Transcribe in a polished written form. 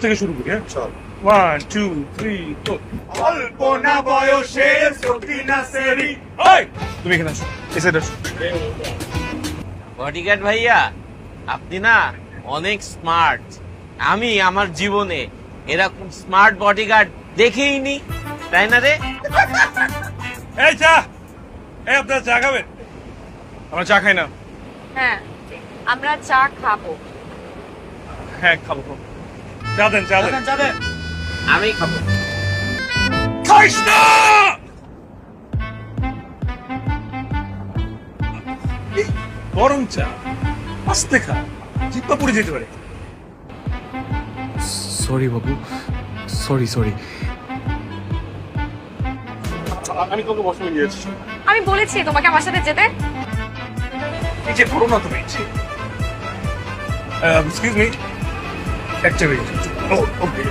থেকে শুরু করি, হ্যাঁ? চল। 1 2 3 4 অল্পনা বয়সের সকিনা সেরি। ওই তুমি এখানে আসো, এই সাইডে আসো। বডিগার্ড ভাইয়া, আপনি না অনেক স্মার্ট। আমি আমার জীবনে এরকম স্মার্ট বডিগার্ড দেখেইনি, তাই না রে? এই চা, এই আপনারা চা খাবেন? আমরা চা খাই না। হ্যাঁ, আমরা চা খাবো। হ্যাঁ খাবো খাবো। চা দেন, চা দেন। আমি খাবো। খাইস না! এই গরম চা আস্তে খা, জিব্বা পুড়ে যেতে পারে। সরি বাবু, সরি। আমি তোকে বসে নিয়েছি। আমি বলেছি তোমাকে আমার সাথে যেতে। এই যে করো না তুমি। এক্সকিউজ মি, একটা মিনিট। ওকে